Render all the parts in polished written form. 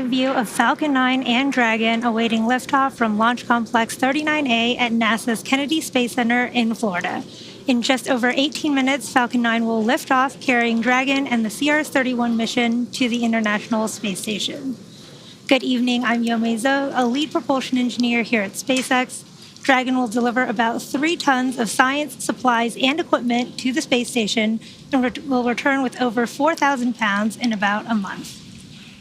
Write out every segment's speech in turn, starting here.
View of Falcon 9 and Dragon awaiting liftoff from Launch Complex 39A at NASA's Kennedy Space Center in Florida. In just over 18 minutes, Falcon 9 will lift off, carrying Dragon and the CRS-31 mission to the International Space Station. Good evening, I'm Yomei Zhou, a lead propulsion engineer here at SpaceX. Dragon will deliver about 3 tons of science, supplies, and equipment to the space station and will return with over 4,000 pounds in about a month.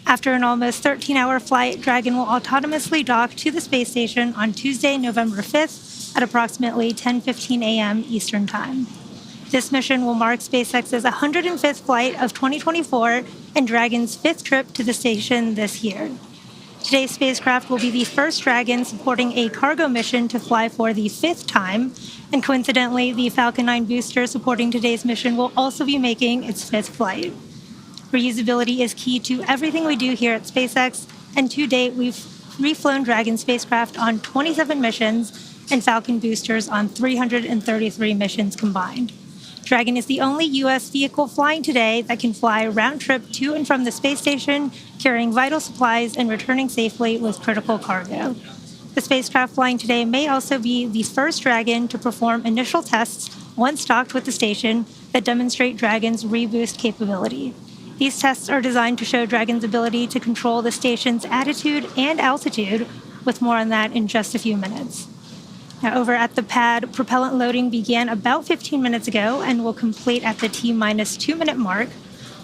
After an almost 13-hour flight, Dragon will autonomously dock to the space station on Tuesday, November 5th at approximately 10:15 a.m. Eastern Time. This mission will mark SpaceX's 105th flight of 2024 and Dragon's 5th trip to the station this year. Today's spacecraft will be the first Dragon supporting a cargo mission to fly for the 5th time, and coincidentally, the Falcon 9 booster supporting today's mission will also be making its 5th flight. Reusability is key to everything we do here at SpaceX, and to date, we've reflown Dragon spacecraft on 27 missions and Falcon boosters on 333 missions combined. Dragon is the only U.S. vehicle flying today that can fly round-trip to and from the space station, carrying vital supplies and returning safely with critical cargo. The spacecraft flying today may also be the first Dragon to perform initial tests once docked with the station that demonstrate Dragon's reboost capability. These tests are designed to show Dragon's ability to control the station's attitude and altitude, with more on that in just a few minutes. Now, over at the pad, propellant loading began about 15 minutes ago and will complete at the T-minus 2-minute mark.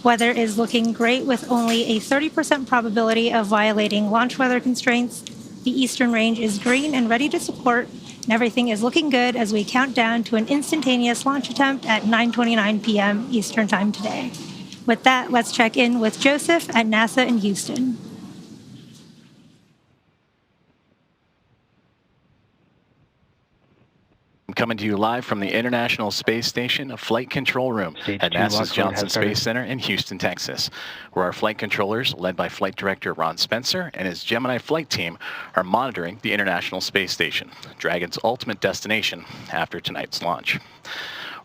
Weather is looking great with only a 30% probability of violating launch weather constraints. The eastern range is green and ready to support, and everything is looking good as we count down to an instantaneous launch attempt at 9:29 p.m. Eastern Time today. With that, let's check in with Joseph at NASA in Houston. I'm coming to you live from the International Space Station Flight Control Room at NASA's Johnson Space Center in Houston, Texas, where our flight controllers, led by Flight Director Ron Spencer and his Gemini flight team, are monitoring the International Space Station, Dragon's ultimate destination after tonight's launch.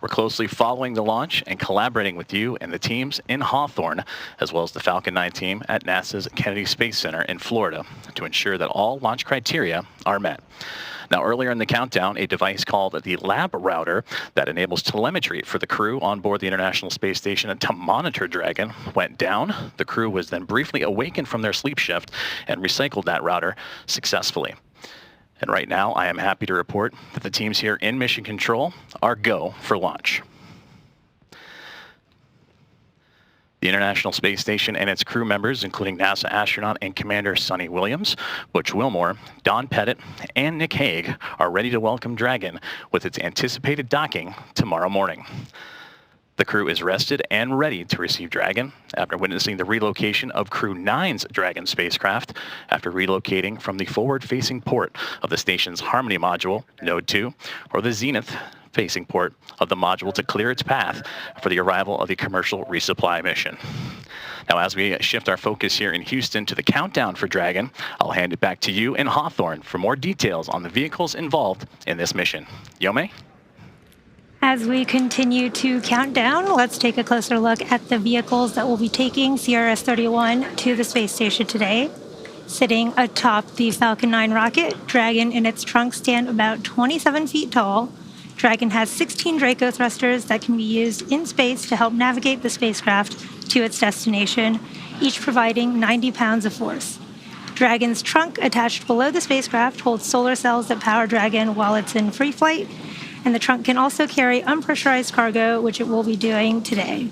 We're closely following the launch and collaborating with you and the teams in Hawthorne, as well as the Falcon 9 team at NASA's Kennedy Space Center in Florida, to ensure that all launch criteria are met. Now, earlier in the countdown, a device called the Lab Router that enables telemetry for the crew on board the International Space Station to monitor Dragon went down. The crew was then briefly awakened from their sleep shift and recycled that router successfully. And right now, I am happy to report that the teams here in Mission Control are go for launch. The International Space Station and its crew members, including NASA astronaut and Commander Sonny Williams, Butch Wilmore, Don Pettit, and Nick Hague, are ready to welcome Dragon with its anticipated docking tomorrow morning. The crew is rested and ready to receive Dragon after witnessing the relocation of Crew 9's Dragon spacecraft after relocating from the forward-facing port of the station's Harmony module, Node 2, or the zenith-facing port of the module to clear its path for the arrival of the Commercial Resupply mission. Now, as we shift our focus here in Houston to the countdown for Dragon, I'll hand it back to you in Hawthorne for more details on the vehicles involved in this mission. Yomei? As we continue to count down, let's take a closer look at the vehicles that will be taking CRS-31 to the space station today. Sitting atop the Falcon 9 rocket, Dragon and its trunk stand about 27 feet tall. Dragon has 16 Draco thrusters that can be used in space to help navigate the spacecraft to its destination, each providing 90 pounds of force. Dragon's trunk, attached below the spacecraft, holds solar cells that power Dragon while it's in free flight, and the trunk can also carry unpressurized cargo, which it will be doing today.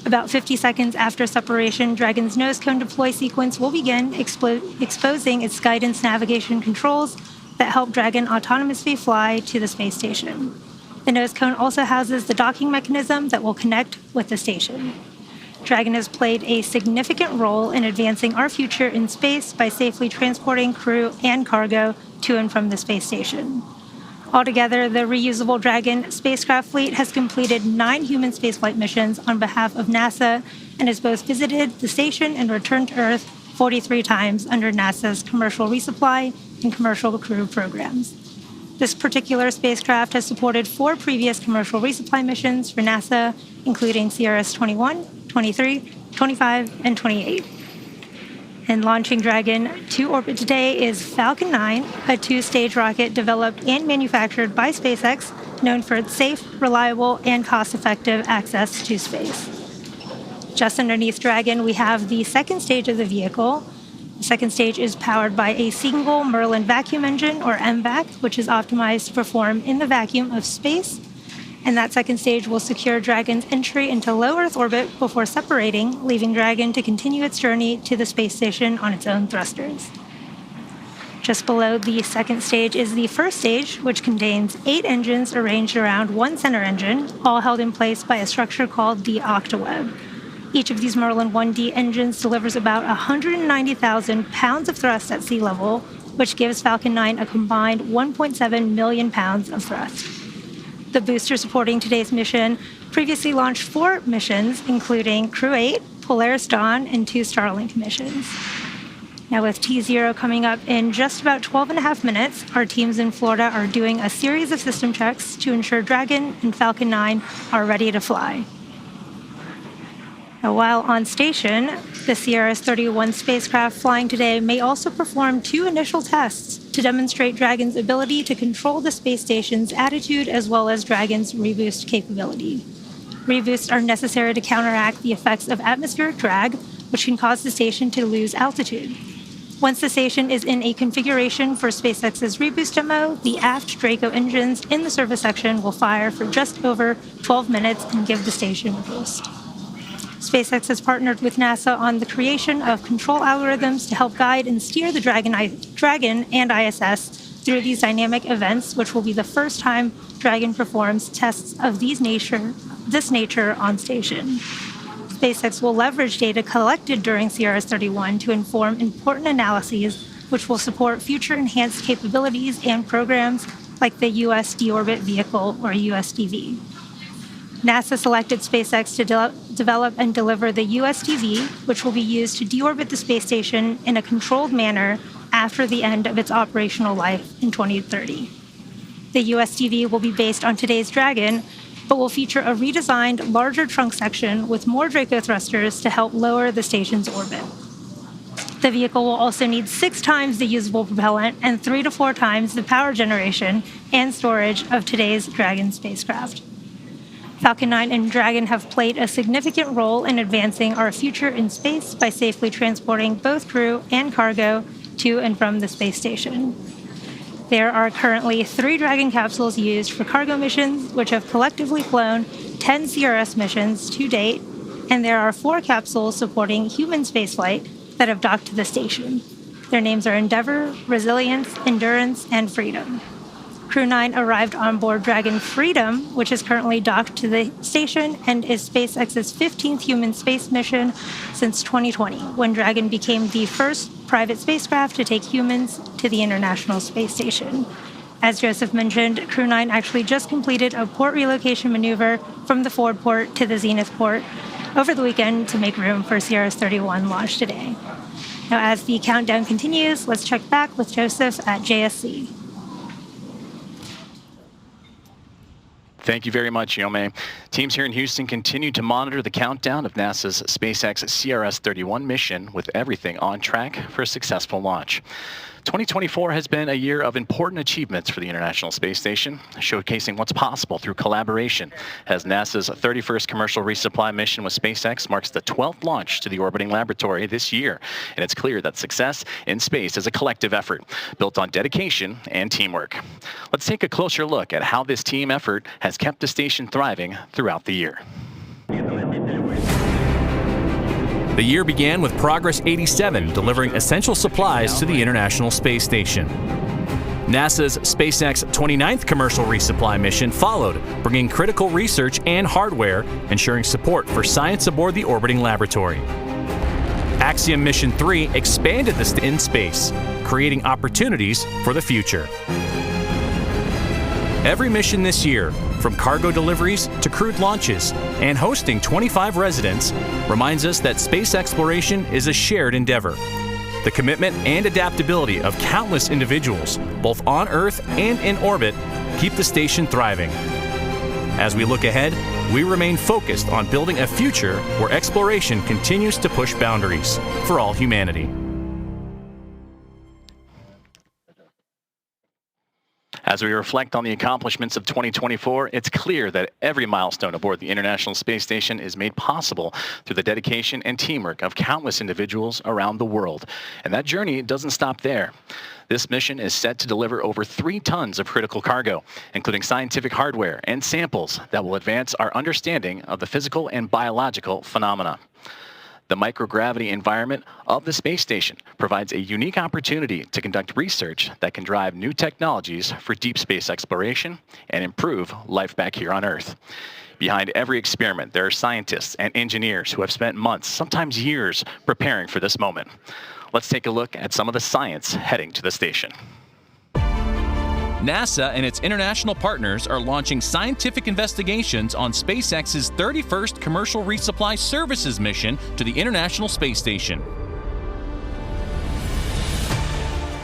About 50 seconds after separation, Dragon's nose cone deploy sequence will begin, exposing its guidance navigation controls that help Dragon autonomously fly to the space station. The nose cone also houses the docking mechanism that will connect with the station. Dragon has played a significant role in advancing our future in space by safely transporting crew and cargo to and from the space station. Altogether, the reusable Dragon spacecraft fleet has completed 9 human spaceflight missions on behalf of NASA and has both visited the station and returned to Earth 43 times under NASA's Commercial Resupply and Commercial Crew programs. This particular spacecraft has supported 4 previous Commercial Resupply missions for NASA, including CRS-21, 23, 25, and 28. And launching Dragon to orbit today is Falcon 9, a two-stage rocket developed and manufactured by SpaceX, known for its safe, reliable, and cost-effective access to space. Just underneath Dragon, we have the second stage of the vehicle. The second stage is powered by a single Merlin vacuum engine, or MVac, which is optimized to perform in the vacuum of space. And that second stage will secure Dragon's entry into low Earth orbit before separating, leaving Dragon to continue its journey to the space station on its own thrusters. Just below the second stage is the first stage, which contains 8 engines arranged around one center engine, all held in place by a structure called the octaweb. Each of these Merlin 1D engines delivers about 190,000 pounds of thrust at sea level, which gives Falcon 9 a combined 1.7 million pounds of thrust. The booster supporting today's mission previously launched 4 missions, including Crew 8, Polaris Dawn, and 2 Starlink missions. Now, with T0 coming up in just about 12 and a half minutes, our teams in Florida are doing a series of system checks to ensure Dragon and Falcon 9 are ready to fly. Now, while on station, the CRS-31 spacecraft flying today may also perform 2 initial tests to demonstrate Dragon's ability to control the space station's attitude as well as Dragon's reboost capability. Reboosts are necessary to counteract the effects of atmospheric drag, which can cause the station to lose altitude. Once the station is in a configuration for SpaceX's reboost demo, the aft Draco engines in the service section will fire for just over 12 minutes and give the station a boost. SpaceX has partnered with NASA on the creation of control algorithms to help guide and steer the Dragon and ISS through these dynamic events, which will be the first time Dragon performs tests of this nature on station. SpaceX will leverage data collected during CRS-31 to inform important analyses, which will support future enhanced capabilities and programs like the U.S. Deorbit Vehicle, or USDV. NASA selected SpaceX to develop and deliver the USDV, which will be used to deorbit the space station in a controlled manner after the end of its operational life in 2030. The USDV will be based on today's Dragon, but will feature a redesigned, larger trunk section with more Draco thrusters to help lower the station's orbit. The vehicle will also need 6 times the usable propellant and 3 to 4 times the power generation and storage of today's Dragon spacecraft. Falcon 9 and Dragon have played a significant role in advancing our future in space by safely transporting both crew and cargo to and from the space station. There are currently 3 Dragon capsules used for cargo missions, which have collectively flown 10 CRS missions to date, and there are 4 capsules supporting human spaceflight that have docked to the station. Their names are Endeavour, Resilience, Endurance, and Freedom. Crew 9 arrived on board Dragon Freedom, which is currently docked to the station and is SpaceX's 15th human space mission since 2020, when Dragon became the first private spacecraft to take humans to the International Space Station. As Joseph mentioned, Crew 9 actually just completed a port relocation maneuver from the forward port to the Zenith port over the weekend to make room for CRS-31 launch today. Now, as the countdown continues, let's check back with Joseph at JSC. Thank you very much, Yome. Teams here in Houston continue to monitor the countdown of NASA's SpaceX CRS-31 mission with everything on track for a successful launch. 2024 has been a year of important achievements for the International Space Station, showcasing what's possible through collaboration, as NASA's 31st Commercial Resupply mission with SpaceX marks the 12th launch to the orbiting laboratory this year, and it's clear that success in space is a collective effort, built on dedication and teamwork. Let's take a closer look at how this team effort has kept the station thriving throughout the year. The year began with Progress 87 delivering essential supplies to the International Space Station. NASA's SpaceX 29th Commercial Resupply mission followed, bringing critical research and hardware, ensuring support for science aboard the orbiting laboratory. Axiom Mission 3 expanded the in space, creating opportunities for the future. Every mission this year, from cargo deliveries to crewed launches and hosting 25 residents, reminds us that space exploration is a shared endeavor. The commitment and adaptability of countless individuals, both on Earth and in orbit, keep the station thriving. As we look ahead, we remain focused on building a future where exploration continues to push boundaries for all humanity. As we reflect on the accomplishments of 2024, it's clear that every milestone aboard the International Space Station is made possible through the dedication and teamwork of countless individuals around the world. And that journey doesn't stop there. This mission is set to deliver over 3 tons of critical cargo, including scientific hardware and samples that will advance our understanding of the physical and biological phenomena. The microgravity environment of the space station provides a unique opportunity to conduct research that can drive new technologies for deep space exploration and improve life back here on Earth. Behind every experiment, there are scientists and engineers who have spent months, sometimes years, preparing for this moment. Let's take a look at some of the science heading to the station. NASA and its international partners are launching scientific investigations on SpaceX's 31st Commercial Resupply Services mission to the International Space Station.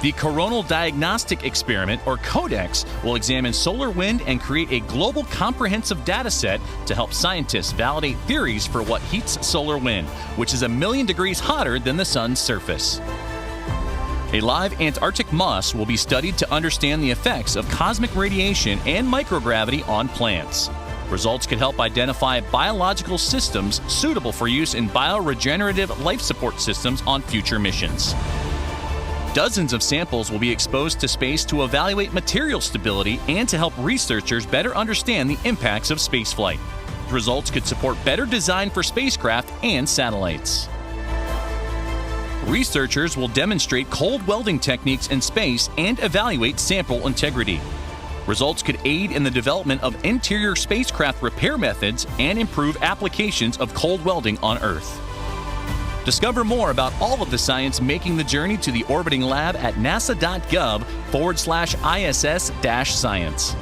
The Coronal Diagnostic Experiment, or CODEX, will examine solar wind and create a global comprehensive data set to help scientists validate theories for what heats solar wind, which is 1,000,000 degrees hotter than the sun's surface. A live Antarctic moss will be studied to understand the effects of cosmic radiation and microgravity on plants. Results could help identify biological systems suitable for use in bioregenerative life support systems on future missions. Dozens of samples will be exposed to space to evaluate material stability and to help researchers better understand the impacts of spaceflight. The results could support better design for spacecraft and satellites. Researchers will demonstrate cold welding techniques in space and evaluate sample integrity. Results could aid in the development of interior spacecraft repair methods and improve applications of cold welding on Earth. Discover more about all of the science making the journey to the orbiting lab at nasa.gov/ISS-science.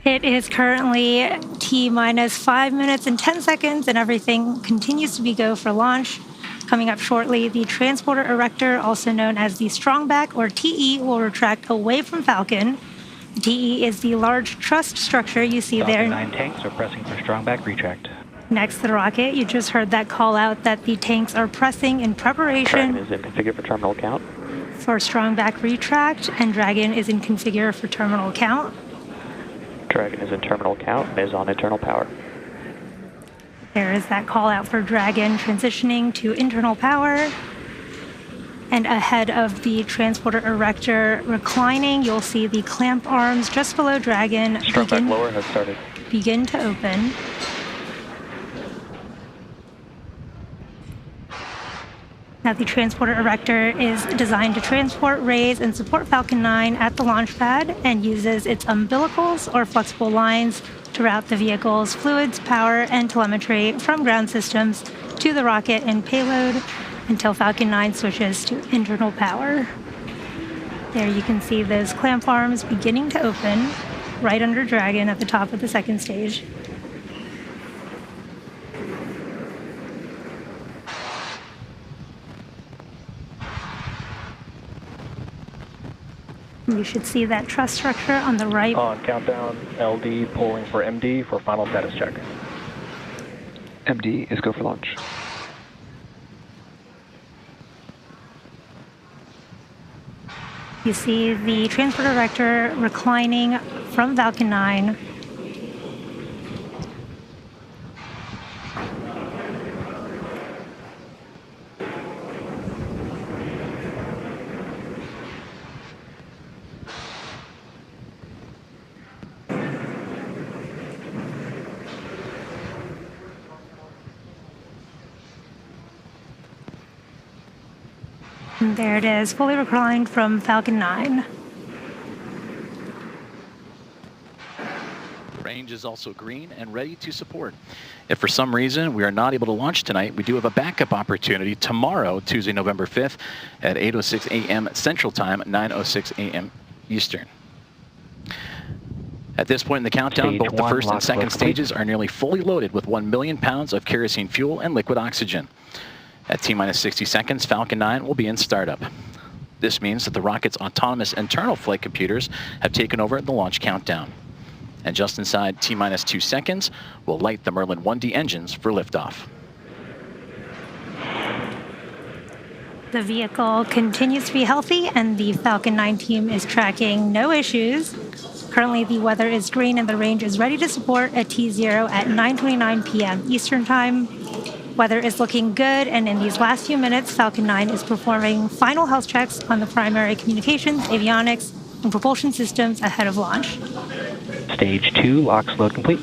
It is currently T-minus 5 minutes and 10 seconds, and everything continues to be go for launch. Coming up shortly, the transporter erector, also known as the strongback, or TE, will retract away from Falcon. The TE is the large truss structure you see there. Falcon 9 tanks are pressing for strongback retract. Next to the rocket, you just heard that call out that the tanks are pressing in preparation. Dragon is in configure for terminal count. For strongback retract, and Dragon is in configure for terminal count. Dragon is in terminal count and is on internal power. There is that call out for Dragon transitioning to internal power. And ahead of the transporter erector reclining, you'll see the clamp arms just below Dragon Strongback lower has started. Begin to open. Now the transporter erector is designed to transport, raise, and support Falcon 9 at the launch pad and uses its umbilicals or flexible lines to route the vehicle's fluids, power, and telemetry from ground systems to the rocket and payload until Falcon 9 switches to internal power. There you can see those clamp arms beginning to open right under Dragon at the top of the second stage. You should see that truss structure on the right. On countdown, LD pulling for MD for final status check. MD is go for launch. You see the transporter erector reclining from Falcon 9. And there it is, fully reclined from Falcon 9. Range is also green and ready to support. If for some reason we are not able to launch tonight, we do have a backup opportunity tomorrow, Tuesday, November 5th at 8:06 a.m. Central Time, 9:06 a.m. Eastern. At this point in the countdown, both the first and second stages are nearly fully loaded with 1 million pounds of kerosene fuel and liquid oxygen. At T-minus 60 seconds, Falcon 9 will be in startup. This means that the rocket's autonomous internal flight computers have taken over the launch countdown. And just inside T-minus 2 seconds, we'll light the Merlin 1D engines for liftoff. The vehicle continues to be healthy, and the Falcon 9 team is tracking no issues. Currently, the weather is green, and the range is ready to support a T0 at 9:29 p.m. Eastern Time. Weather is looking good, and in these last few minutes, Falcon 9 is performing final health checks on the primary communications, avionics, and propulsion systems ahead of launch. Stage 2, locks load complete.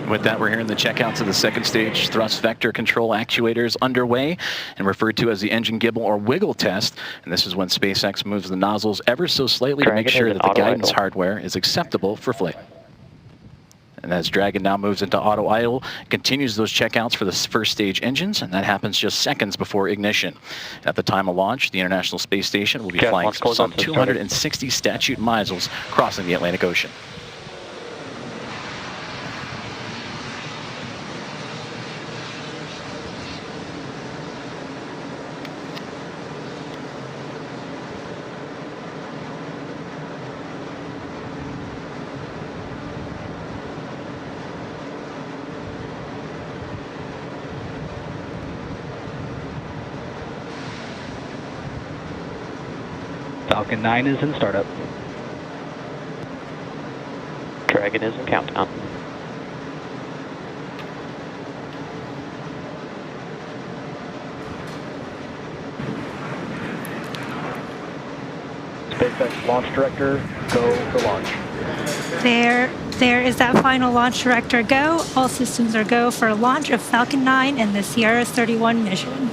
With that, we're hearing the checkouts of the second stage thrust vector control actuators underway and referred to as the engine gibble or wiggle test. And this is when SpaceX moves the nozzles ever so slightly to make sure that the guidance hardware is acceptable for flight. And as Dragon now moves into auto idle, continues those checkouts for the first stage engines, and that happens just seconds before ignition. At the time of launch, the International Space Station will be flying some 260 statute miles crossing the Atlantic Ocean. Falcon 9 is in startup. Dragon is in countdown. SpaceX launch director, go for launch. There is that final launch director go. All systems are go for launch of Falcon 9 and the CRS-31 mission.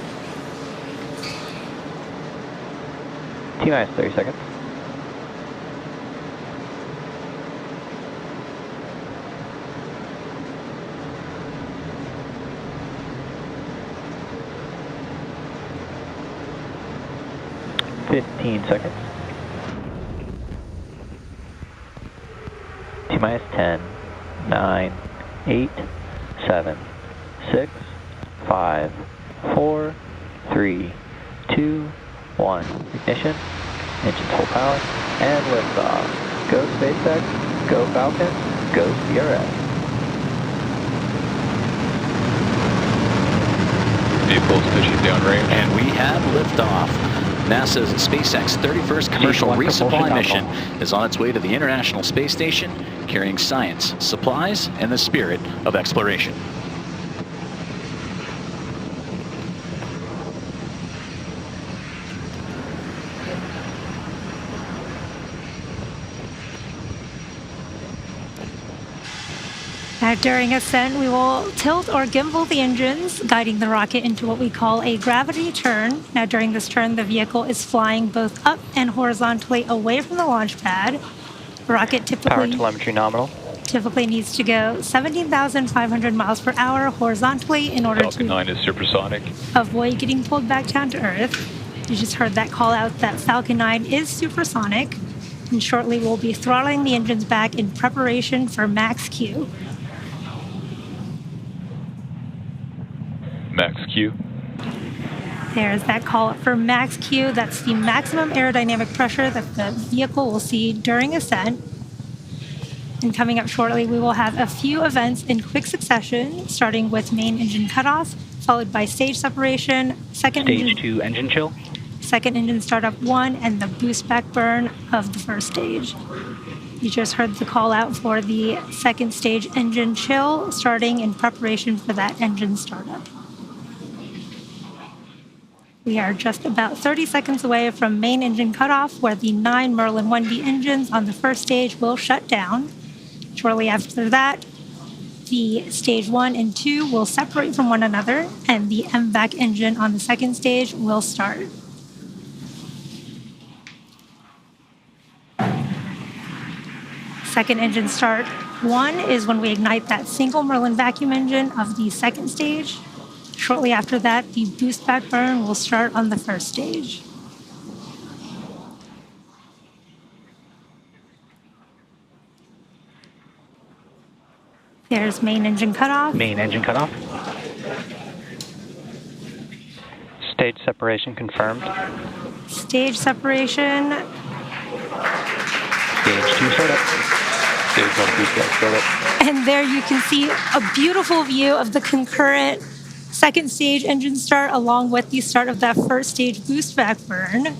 T-minus 30 seconds. Fifteen seconds. T-minus 10, 9, 8, 7, 6, 5, 4, 3, 2, 1. Ignition. Engines full power. And liftoff. Go SpaceX. Go Falcon. Go CRS. Vehicles pushing downrange. And we have liftoff. NASA's SpaceX 31st Commercial Resupply Mission is on its way to the International Space Station, carrying science, supplies, and the spirit of exploration. Now, during ascent, we will tilt or gimbal the engines, guiding the rocket into what we call a gravity turn. Now, during this turn, the vehicle is flying both up and horizontally away from the launch pad. The rocket Power telemetry nominal. typically needs to go 17,500 miles per hour horizontally in order Falcon 9 is supersonic. avoid getting pulled back down to Earth. You just heard that call out that Falcon 9 is supersonic. And shortly, we'll be throttling the engines back in preparation for max Q. Max Q. There's that call for max Q. That's the maximum aerodynamic pressure that the vehicle will see during ascent. And coming up shortly, we will have a few events in quick succession, starting with main engine cutoff, followed by stage separation, Stage 2 engine chill. second engine startup 1, and the boost back burn of the first stage. You just heard the call out for the second stage engine chill, starting in preparation for that engine startup. We are just about 30 seconds away from main engine cutoff, where the 9 Merlin 1B engines on the first stage will shut down. Shortly after that, the stage 1 and 2 will separate from one another, and the MVAC engine on the second stage will start. Second engine start 1 is when we ignite that single Merlin vacuum engine of the second stage. Shortly after that, the boost back burn will start on the first stage. There's main engine cutoff. Main engine cutoff. Stage separation confirmed. Stage separation. Stage 2 startup. Stage 1 boost back startup. And there you can see a beautiful view of the concurrent second stage engine start along with the start of that first stage boost back burn.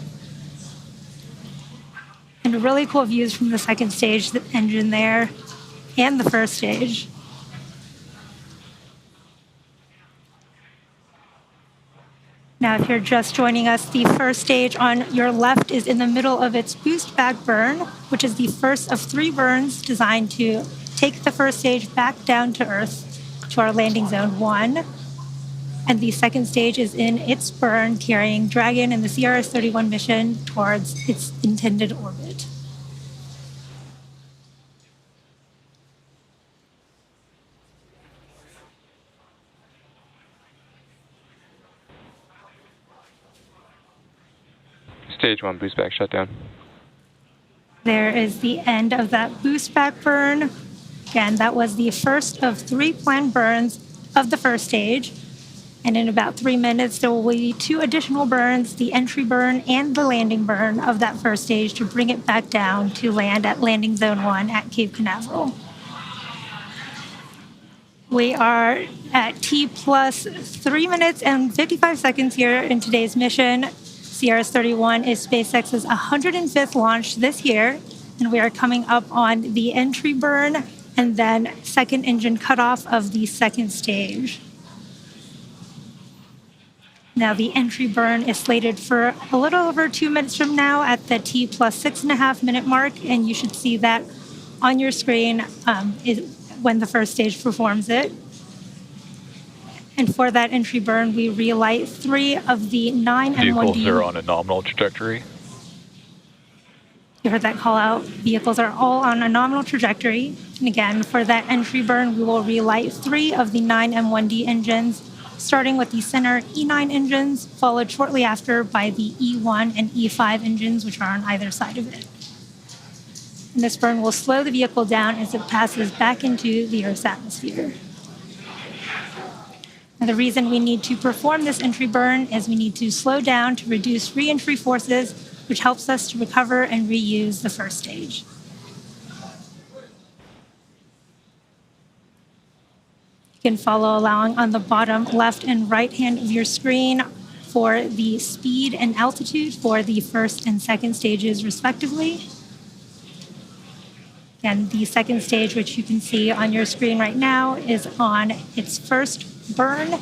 And really cool views from the second stage engine there and the first stage. Now, if you're just joining us, the first stage on your left is in the middle of its boost back burn, which is the first of 3 burns designed to take the first stage back down to Earth to our landing zone 1. And the second stage is in its burn, carrying Dragon and the CRS-31 mission towards its intended orbit. Stage 1 boost back shutdown. There is the end of that boost back burn. Again, that was the first of 3 planned burns of the first stage. And in about 3 minutes, there will be 2 additional burns, the entry burn and the landing burn of that first stage to bring it back down to land at landing zone 1 at Cape Canaveral. We are at T plus 3 minutes and 55 seconds here in today's mission. CRS-31 is SpaceX's 105th launch this year, and we are coming up on the entry burn and then second engine cutoff of the second stage. Now, the entry burn is slated for a little over 2 minutes from now at the T plus 6.5 minute mark, and you should see that on your screen when the first stage performs it. And for that entry burn, we relight 3 of the 9 M1D. Vehicles are on a nominal trajectory. You heard that call out. Vehicles are all on a nominal trajectory. And again, for that entry burn, we will relight 3 of the 9 M1D engines, starting with the center E9 engines, followed shortly after by the E1 and E5 engines, which are on either side of it. And this burn will slow the vehicle down as it passes back into the Earth's atmosphere. And the reason we need to perform this entry burn is we need to slow down to reduce re-entry forces, which helps us to recover and reuse the first stage. You can follow along on the bottom left and right hand of your screen for the speed and altitude for the first and second stages, respectively. And the second stage, which you can see on your screen right now, is on its first burn.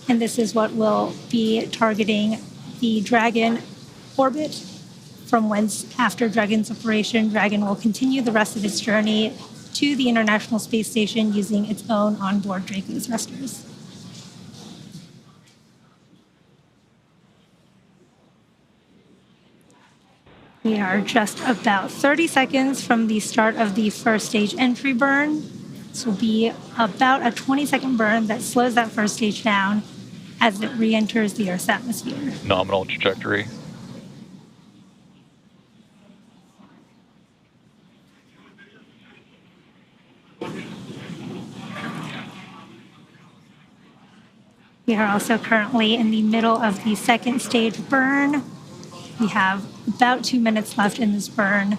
And this is what will be targeting the Dragon orbit, from whence, after Dragon's operation, Dragon will continue the rest of its journey to the International Space Station using its own onboard Draco thrusters. We are just about 30 seconds from the start of the first stage entry burn. This will be about a 20-second burn that slows that first stage down as it re-enters the Earth's atmosphere. Nominal trajectory. We are also currently in the middle of the second stage burn. We have about 2 minutes left in this burn.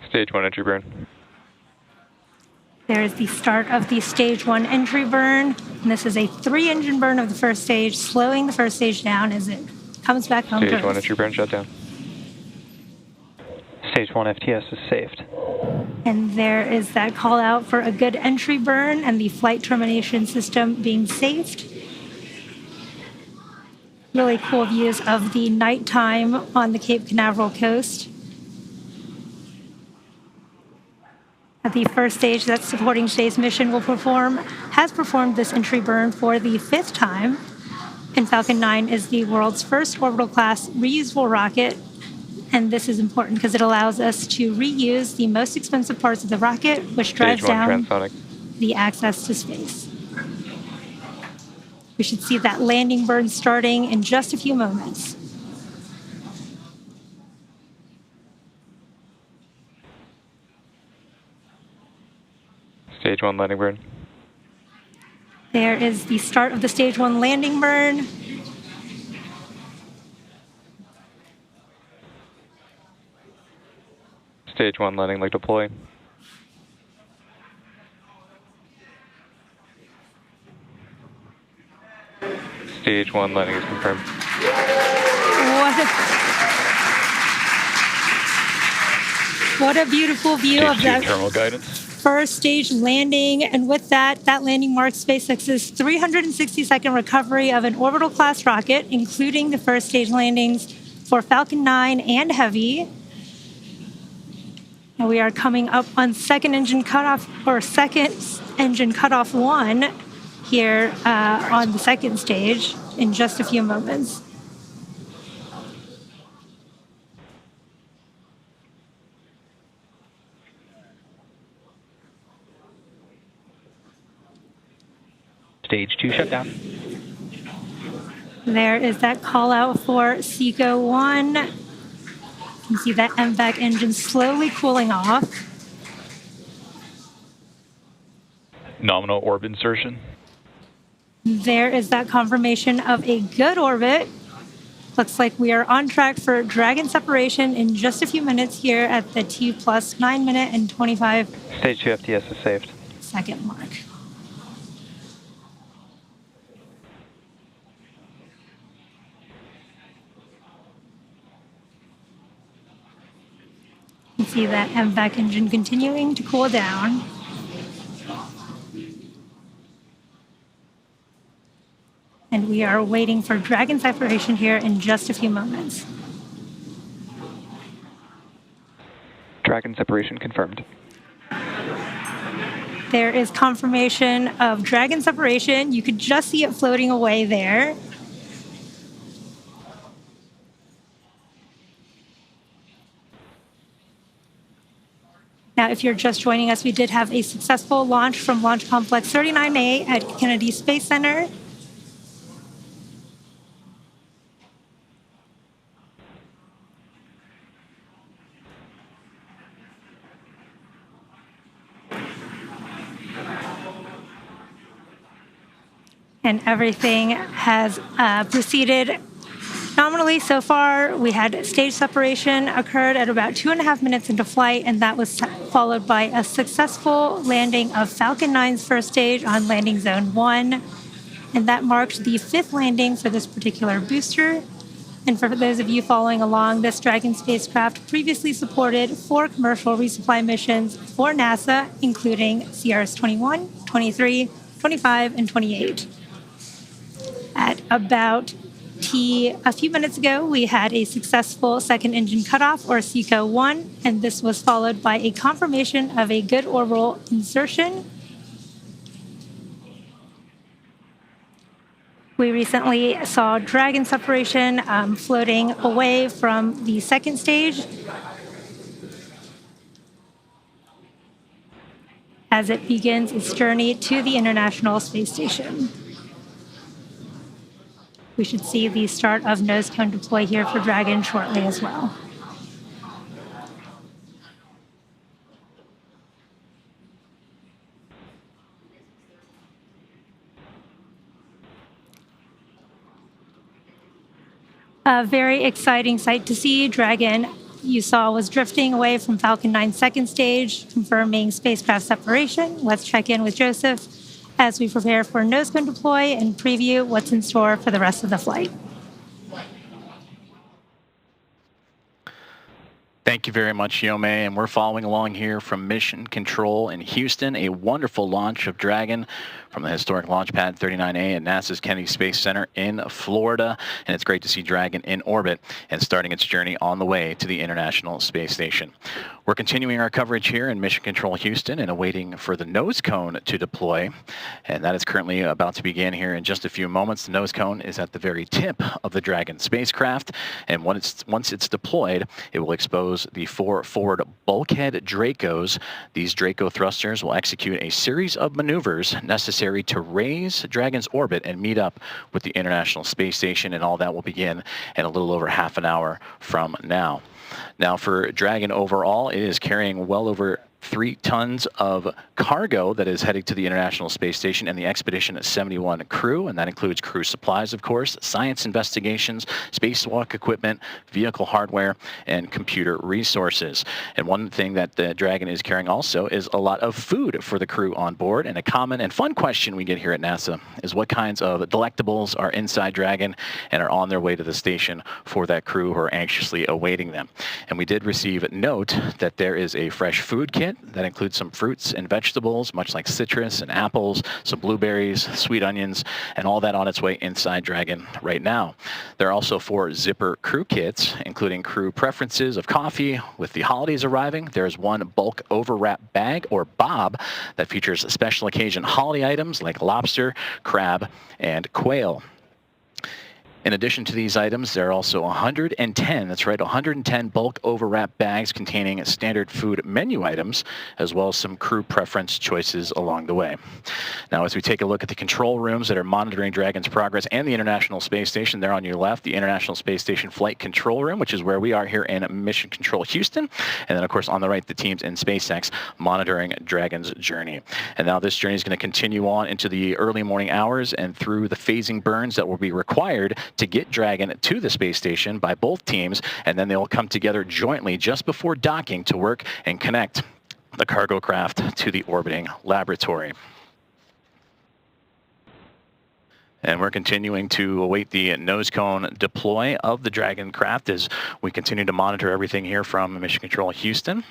Stage 1 entry burn. There is the start of the stage 1 entry burn, and this is a 3-engine burn of the first stage, slowing the first stage down as it comes back home to Stage 1 Earth. entry burn shutdown. Stage 1 FTS is saved. And there is that call out for a good entry burn and the flight termination system being saved. Really cool views of the nighttime on the Cape Canaveral coast. The first stage that's supporting today's mission has performed this entry burn for the 5th time. And Falcon 9 is the world's first orbital class reusable rocket. And this is important because it allows us to reuse the most expensive parts of the rocket, which drives down the access to space. We should see that landing burn starting in just a few moments. Stage 1 landing burn. There is the start of the Stage 1 landing burn. Stage 1 landing leg deploy. Stage 1 landing is confirmed. What a beautiful view of that terminal guidance. first stage landing. And with that landing marks SpaceX's 360-second recovery of an orbital class rocket, including the first stage landings for Falcon 9 and Heavy. And we are coming up on second engine cutoff 1 here on the second stage in just a few moments. Stage 2 shutdown. There is that call out for SECO 1. You can see that MVAC engine slowly cooling off. Nominal orb insertion. There is that confirmation of a good orbit. Looks like we are on track for Dragon separation in just a few minutes here at the T plus 9 minute and 25 Stage 2 FTS is saved. second mark. You can see that MVAC engine continuing to cool down. And we are waiting for Dragon separation here in just a few moments. Dragon separation confirmed. There is confirmation of Dragon separation. You could just see it floating away there. Now, if you're just joining us, we did have a successful launch from Launch Complex 39A at Kennedy Space Center. And everything has proceeded nominally so far. We had stage separation occurred at about 2.5 minutes into flight, and that was followed by a successful landing of Falcon 9's first stage on landing zone 1. And that marked the 5th landing for this particular booster. And for those of you following along, this Dragon spacecraft previously supported 4 commercial resupply missions for NASA, including CRS-21, 23, 25, and 28. At about a few minutes ago, we had a successful second engine cutoff, or SECO 1, and this was followed by a confirmation of a good orbital insertion. We recently saw Dragon separation floating away from the second stage as it begins its journey to the International Space Station. We should see the start of nose cone deploy here for Dragon shortly as well. A very exciting sight to see. Dragon, you saw, was drifting away from Falcon 9's second stage, confirming spacecraft separation. Let's check in with Joseph as we prepare for nose cone deploy and preview what's in store for the rest of the flight. Thank you very much, Yome, and we're following along here from Mission Control in Houston. A wonderful launch of Dragon from the historic launch pad 39A at NASA's Kennedy Space Center in Florida. And it's great to see Dragon in orbit and starting its journey on the way to the International Space Station. We're continuing our coverage here in Mission Control Houston and awaiting for the nose cone to deploy. And that is currently about to begin here in just a few moments. The nose cone is at the very tip of the Dragon spacecraft. And once it's deployed, it will expose the 4 forward bulkhead Dracos. These Draco thrusters will execute a series of maneuvers necessary to raise Dragon's orbit and meet up with the International Space Station, and all that will begin in a little over half an hour from now. Now for Dragon overall, it is carrying well over 3 tons of cargo that is heading to the International Space Station and the Expedition 71 crew, and that includes crew supplies, of course, science investigations, spacewalk equipment, vehicle hardware, and computer resources. And one thing that the Dragon is carrying also is a lot of food for the crew on board. And a common and fun question we get here at NASA is what kinds of delectables are inside Dragon and are on their way to the station for that crew who are anxiously awaiting them. And we did receive note that there is a fresh food kit that includes some fruits and vegetables, much like citrus and apples, some blueberries, sweet onions, and all that on its way inside Dragon right now. There are also 4 zipper crew kits, including crew preferences of coffee. With the holidays arriving, there's 1 bulk overwrap bag, or BOB, that features special occasion holiday items like lobster, crab, and quail. In addition to these items, there are also 110, that's right, 110 bulk overwrap bags containing standard food menu items, as well as some crew preference choices along the way. Now, as we take a look at the control rooms that are monitoring Dragon's progress and the International Space Station, there on your left, the International Space Station Flight Control Room, which is where we are here in Mission Control Houston. And then, of course, on the right, the teams in SpaceX monitoring Dragon's journey. And now this journey is going to continue on into the early morning hours and through the phasing burns that will be required to get Dragon to the space station by both teams, and then they'll come together jointly just before docking to work and connect the cargo craft to the orbiting laboratory. And we're continuing to await the nose cone deploy of the Dragon craft as we continue to monitor everything here from Mission Control Houston.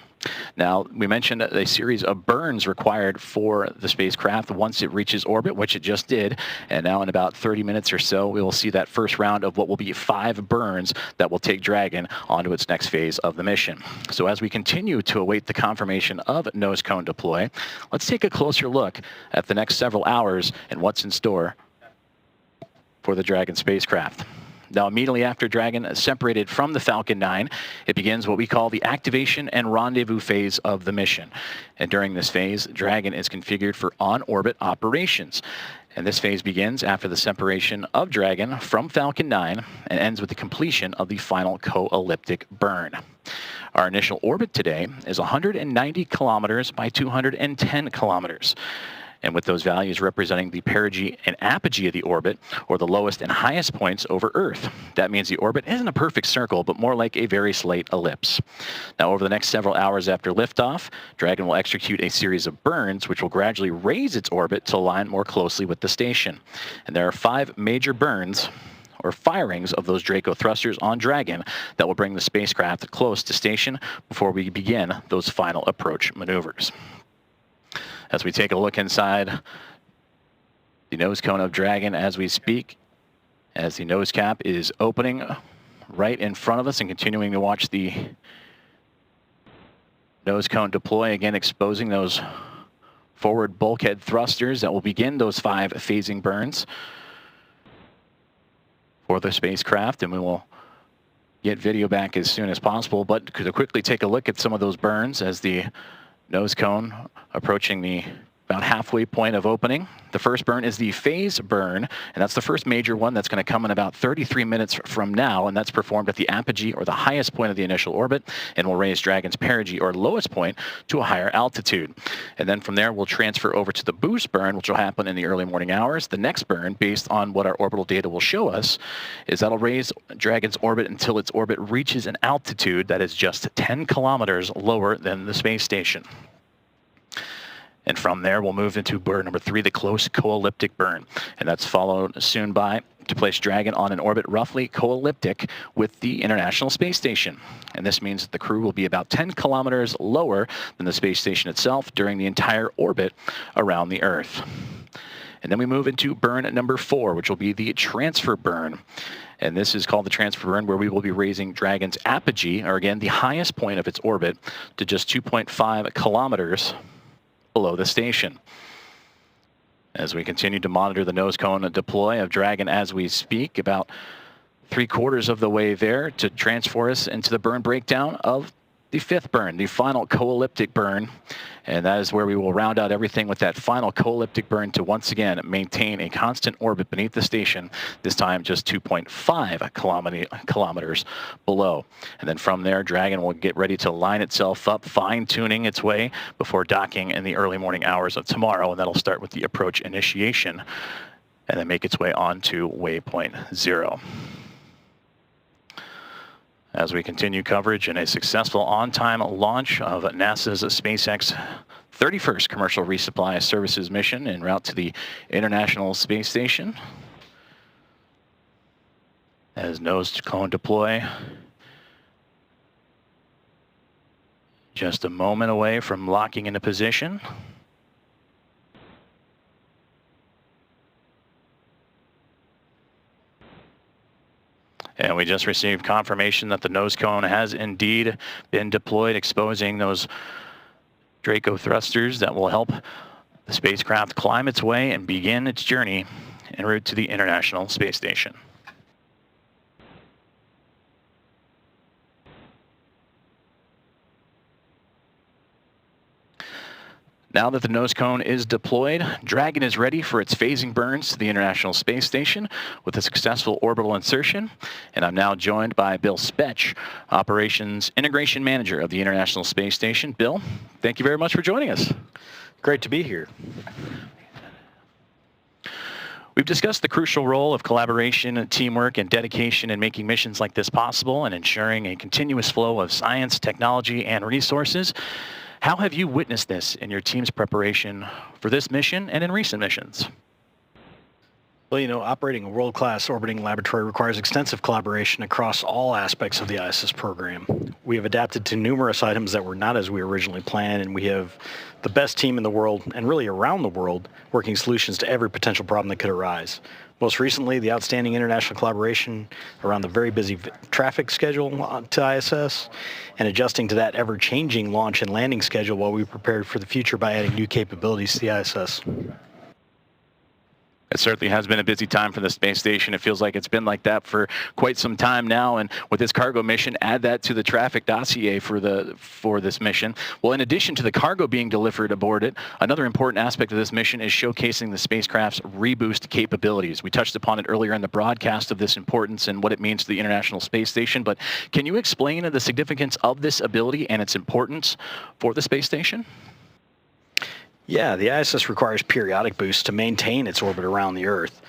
Now, we mentioned a series of burns required for the spacecraft once it reaches orbit, which it just did. And now in about 30 minutes or so, we will see that first round of what will be 5 burns that will take Dragon onto its next phase of the mission. So as we continue to await the confirmation of nose cone deploy, let's take a closer look at the next several hours and what's in store for the Dragon spacecraft. Now, immediately after Dragon separated from the Falcon 9, it begins what we call the activation and rendezvous phase of the mission. And during this phase, Dragon is configured for on-orbit operations. And this phase begins after the separation of Dragon from Falcon 9 and ends with the completion of the final co-elliptic burn. Our initial orbit today is 190 kilometers by 210 kilometers. And with those values representing the perigee and apogee of the orbit, or the lowest and highest points over Earth. That means the orbit isn't a perfect circle, but more like a very slight ellipse. Now, over the next several hours after liftoff, Dragon will execute a series of burns, which will gradually raise its orbit to align more closely with the station. And there are 5 major burns, or firings, of those Draco thrusters on Dragon that will bring the spacecraft close to station before we begin those final approach maneuvers. As we take a look inside the nose cone of Dragon as we speak, as the nose cap is opening right in front of us, and continuing to watch the nose cone deploy, again exposing those forward bulkhead thrusters that will begin those 5 phasing burns for the spacecraft, and we will get video back as soon as possible. But to quickly take a look at some of those burns as the nose cone approaching the about halfway point of opening. The first burn is the phase burn, and that's the first major one that's going to come in about 33 minutes from now, and that's performed at the apogee, or the highest point of the initial orbit, and will raise Dragon's perigee, or lowest point, to a higher altitude. And then from there, we'll transfer over to the boost burn, which will happen in the early morning hours. The next burn, based on what our orbital data will show us, is that'll raise Dragon's orbit until its orbit reaches an altitude that is just 10 kilometers lower than the space station. And from there, we'll move into burn number 3, the close co-elliptic burn. And that's followed soon by to place Dragon on an orbit roughly co-elliptic with the International Space Station. And this means that the crew will be about 10 kilometers lower than the space station itself during the entire orbit around the Earth. And then we move into burn number 4, which will be the transfer burn. And this is called the transfer burn, where we will be raising Dragon's apogee, or again, the highest point of its orbit, to just 2.5 kilometers below the station. As we continue to monitor the nose cone deploy of Dragon as we speak, about 3/4 of the way there to transfer us into the burn breakdown of the fifth burn, the final co-elliptic burn, and that is where we will round out everything with that final co-elliptic burn to once again maintain a constant orbit beneath the station, this time just 2.5 kilometers below. And then from there, Dragon will get ready to line itself up, fine-tuning its way before docking in the early morning hours of tomorrow, and that'll start with the approach initiation and then make its way on to waypoint 0. As we continue coverage in a successful on-time launch of NASA's SpaceX 31st Commercial Resupply Services mission en route to the International Space Station. As nose cone deploy just a moment away from locking into position. And we just received confirmation that the nose cone has indeed been deployed, exposing those Draco thrusters that will help the spacecraft climb its way and begin its journey en route to the International Space Station. Now that the nose cone is deployed, Dragon is ready for its phasing burns to the International Space Station with a successful orbital insertion. And I'm now joined by Bill SpX, Operations Integration Manager of the International Space Station. Bill, thank you very much for joining us. Great to be here. We've discussed the crucial role of collaboration, teamwork, and dedication in making missions like this possible and ensuring a continuous flow of science, technology, and resources. How have you witnessed this in your team's preparation for this mission and in recent missions? Well, you know, operating a world-class orbiting laboratory requires extensive collaboration across all aspects of the ISS program. We have adapted to numerous items that were not as we originally planned, and we have the best team in the world, and really around the world, working solutions to every potential problem that could arise. Most recently, the outstanding international collaboration around the very busy traffic schedule to ISS and adjusting to that ever-changing launch and landing schedule while we prepared for the future by adding new capabilities to the ISS. It certainly has been a busy time for the space station. It feels like it's been like that for quite some time now. And with this cargo mission, add that to the traffic dossier for this mission. Well, in addition to the cargo being delivered aboard it, another important aspect of this mission is showcasing the spacecraft's reboost capabilities. We touched upon it earlier in the broadcast of this importance and what it means to the International Space Station. But can you explain the significance of this ability and its importance for the space station? Yeah, the ISS requires periodic boosts to maintain its orbit around the Earth.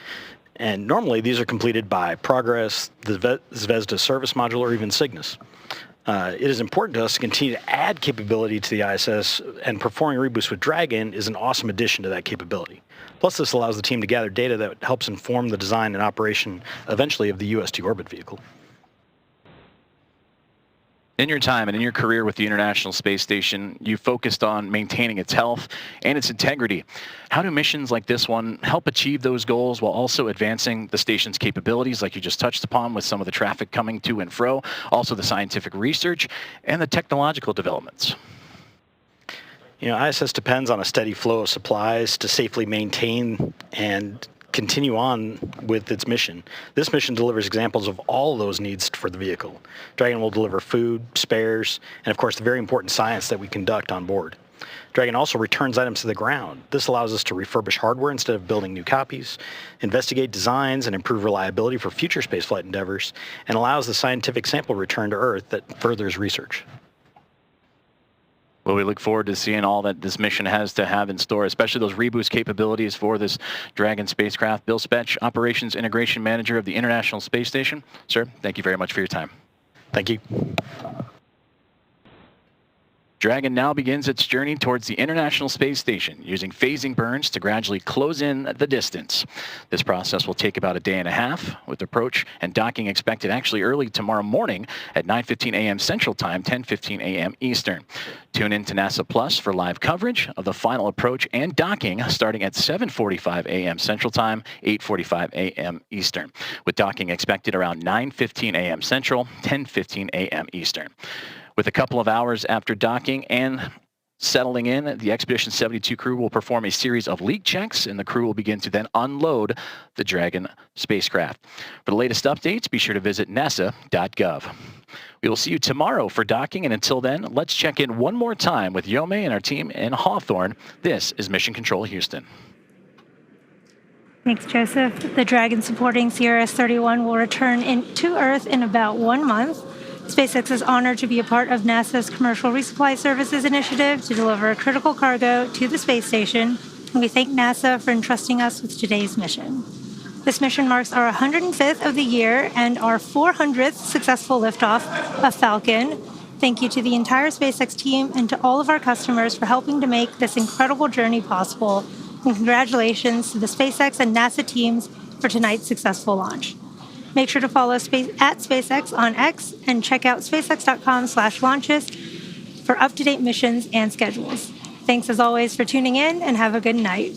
And normally these are completed by Progress, the Zvezda service module, or even Cygnus. It is important to us to continue to add capability to the ISS, and performing reboost with Dragon is an awesome addition to that capability. Plus, this allows the team to gather data that helps inform the design and operation eventually of the US-2 orbit vehicle. In your time and in your career with the International Space Station, you focused on maintaining its health and its integrity. How do missions like this one help achieve those goals while also advancing the station's capabilities, like you just touched upon with some of the traffic coming to and fro, also the scientific research and the technological developments? You know, ISS depends on a steady flow of supplies to safely maintain and continue on with its mission. This mission delivers examples of all of those needs for the vehicle. Dragon will deliver food, spares, and of course the very important science that we conduct on board. Dragon also returns items to the ground. This allows us to refurbish hardware instead of building new copies, investigate designs and improve reliability for future spaceflight endeavors, and allows the scientific sample return to Earth that furthers research. Well, we look forward to seeing all that this mission has to have in store, especially those reboost capabilities for this Dragon spacecraft. Bill SpX, Operations Integration Manager of the International Space Station. Sir, thank you very much for your time. Thank you. Dragon now begins its journey towards the International Space Station using phasing burns to gradually close in the distance. This process will take about a day and a half, with approach and docking expected actually early tomorrow morning at 9:15 a.m. Central Time, 10:15 a.m. Eastern. Tune in to NASA Plus for live coverage of the final approach and docking starting at 7:45 a.m. Central Time, 8:45 a.m. Eastern, with docking expected around 9:15 a.m. Central, 10:15 a.m. Eastern. With a couple of hours after docking and Settling in, the Expedition 72 crew will perform a series of leak checks, and the crew will begin to then unload the Dragon spacecraft. For the latest updates, be sure to visit nasa.gov. We will see you tomorrow for docking, and until then, let's check in one more time with Yome and our team in Hawthorne. This is Mission Control Houston. Thanks, Joseph. The Dragon supporting CRS-31 will return to Earth in about 1 month. SpaceX is honored to be a part of NASA's Commercial Resupply Services initiative to deliver critical cargo to the space station, and we thank NASA for entrusting us with today's mission. This mission marks our 105th of the year and our 400th successful liftoff of Falcon. Thank you to the entire SpaceX team and to all of our customers for helping to make this incredible journey possible. And congratulations to the SpaceX and NASA teams for tonight's successful launch. Make sure to follow at SpaceX on X and check out spacex.com/launches for up-to-date missions and schedules. Thanks as always for tuning in, and have a good night.